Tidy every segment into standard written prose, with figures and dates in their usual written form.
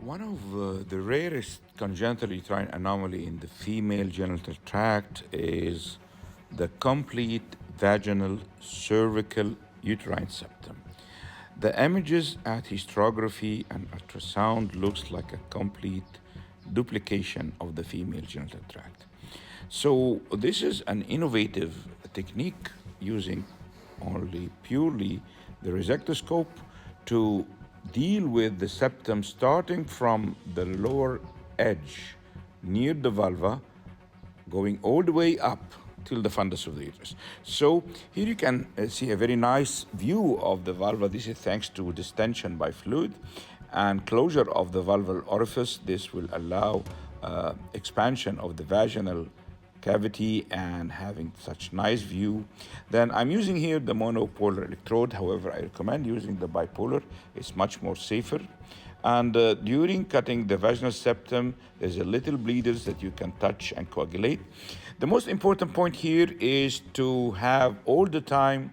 One of the rarest congenital uterine anomaly in the female genital tract is the complete vaginal cervical uterine septum. The images at hysterography and ultrasound looks like a complete duplication of the female genital tract. So this is an innovative technique using only purely the resectoscope to deal with the septum starting from the lower edge near the vulva, going all the way up till the fundus of the uterus. So here you can see a very nice view of the vulva. This is thanks to distension by fluid and closure of the vulval orifice. This will allow expansion of the vaginal cavity and having such nice view. Then I'm using here the monopolar electrode. However, I recommend using the bipolar. It's much more safer. And during cutting the vaginal septum, there's a little bleeders that you can touch and coagulate. The most important point here is to have all the time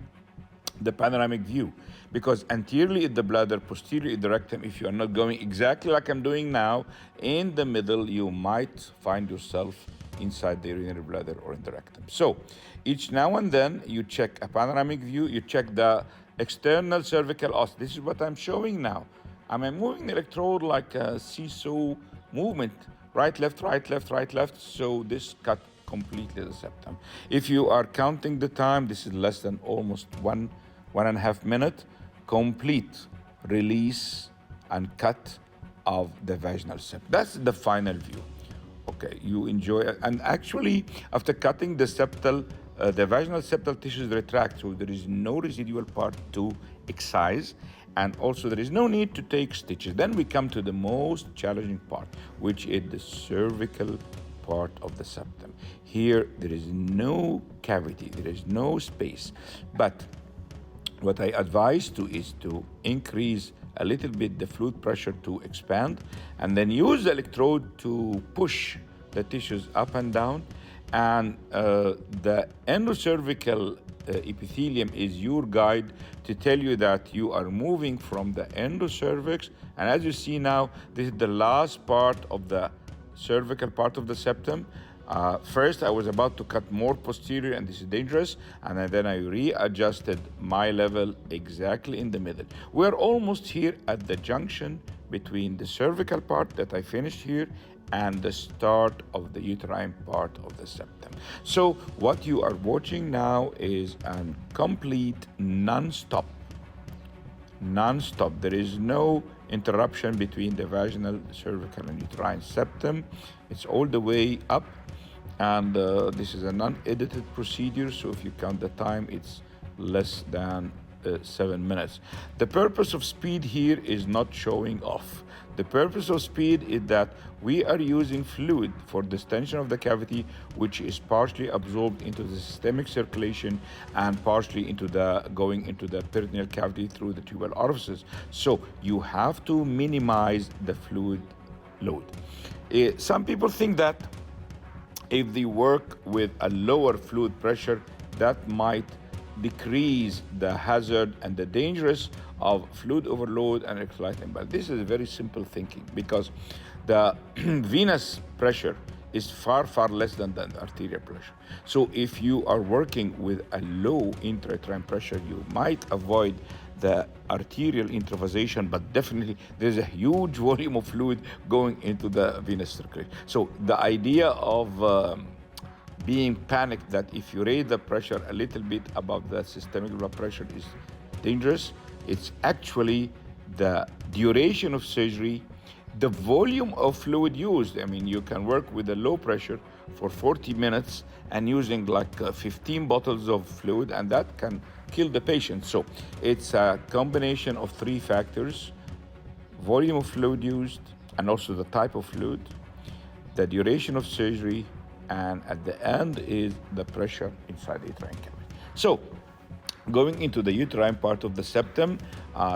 the panoramic view, because anteriorly is the bladder, posteriorly is the rectum. If you are not going exactly like I'm doing now in the middle, you might find yourself inside the urinary bladder or in the rectum. So each now and then you check a panoramic view, you check the external cervical os. This is what I'm showing now. I'm moving the electrode like a seesaw movement, right, left, right, left, right, left. So this cut completely the septum. If you are counting the time, this is less than almost one and a half minute, complete release and cut of the vaginal septum. That's the final view. Okay, you enjoy it. And actually, after cutting the septal, the vaginal septal tissues retract, so there is no residual part to excise, and also there is no need to take stitches. Then we come to the most challenging part, which is the cervical part of the septum. Here, there is no cavity, there is no space, but what I advise to is to increase a little bit the fluid pressure to expand, and then use the electrode to push the tissues up and down. And the endocervical epithelium is your guide to tell you that you are moving from the endocervix. And as you see now, this is the last part of the cervical part of the septum. First, I was about to cut more posterior, and this is dangerous. And then I readjusted my level exactly in the middle. We're almost here at the junction between the cervical part that I finished here and the start of the uterine part of the septum. So what you are watching now is a complete non-stop. There is no interruption between the vaginal, cervical, and uterine septum. It's all the way up. And this is a non-edited procedure, so if you count the time, it's less than 7 minutes. The purpose of speed here is not showing off. The purpose of speed is that we are using fluid for distension of the cavity, which is partially absorbed into the systemic circulation and partially into going into the peritoneal cavity through the tubal orifices. So you have to minimize the fluid load. Some people think that if they work with a lower fluid pressure, that might decrease the hazard and the dangerous of fluid overload and electrolyte. But this is very simple thinking, because the venous pressure is far less than the arterial pressure. So if you are working with a low intrauterine pressure, you might avoid the arterial intravasation, but definitely there's a huge volume of fluid going into the venous circulation. So the idea of being panicked that if you raise the pressure a little bit above the systemic blood pressure is dangerous. It's actually the duration of surgery, the volume of fluid used. I mean, you can work with a low pressure for 40 minutes and using like 15 bottles of fluid, and that can kill the patient. So it's a combination of three factors: volume of fluid used, and also the type of fluid, the duration of surgery, and at the end is the pressure inside the uterine cavity. So going into the uterine part of the septum,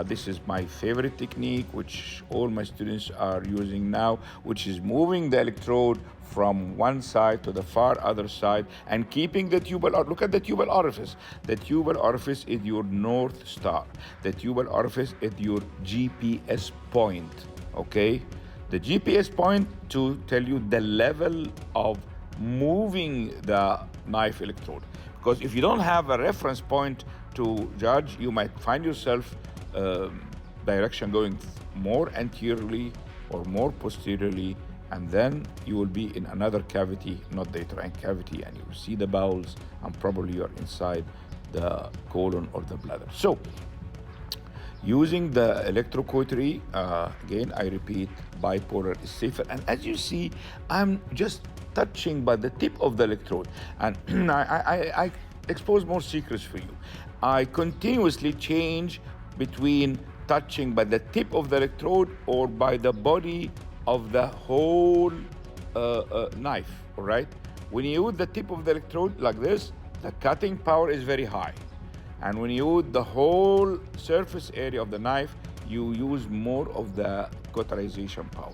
this is my favorite technique, which all my students are using now, which is moving the electrode from one side to the far other side and keeping the tubal. Look at the tubal orifice. The tubal orifice is your North Star. The tubal orifice is your GPS point, okay? The GPS point to tell you the level of moving the knife electrode. Because if you don't have a reference point to judge, you might find yourself direction going more anteriorly or more posteriorly, and then you will be in another cavity, not the uterine cavity, and you will see the bowels, and probably you are inside the colon or the bladder. So, using the electrocautery, again, I repeat, bipolar is safer. And as you see, I'm just touching by the tip of the electrode. And I expose more secrets for you. I continuously change between touching by the tip of the electrode or by the body of the whole knife, all right? When you use the tip of the electrode like this, the cutting power is very high. And when you use the whole surface area of the knife, you use more of the cauterization power.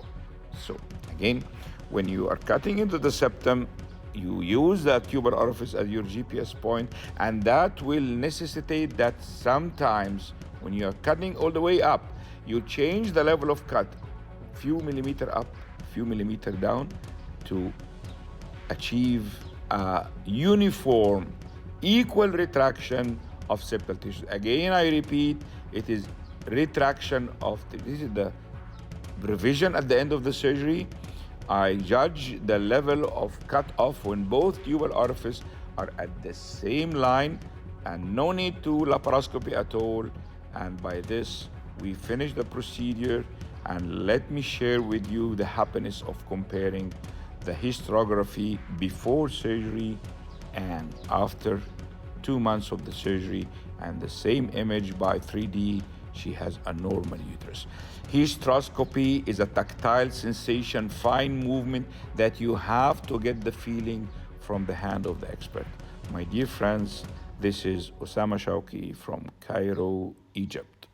So again, when you are cutting into the septum, you use the tuber orifice as your GPS point, and that will necessitate that sometimes when you are cutting all the way up, you change the level of cut, few millimeter up, few millimeter down, to achieve a uniform, equal retraction of septal tissues. Again, I repeat, it is retraction of this is the revision at the end of the surgery. I judge the level of cut off when both tubal orifices are at the same line, and no need to laparoscopy at all. And by this, we finish the procedure. And let me share with you the happiness of comparing the hysterography before surgery and after 2 months of the surgery, and the same image by 3D, she has a normal uterus. Hysteroscopy is a tactile sensation, fine movement that you have to get the feeling from the hand of the expert. My dear friends, this is Osama Shawki from Cairo, Egypt.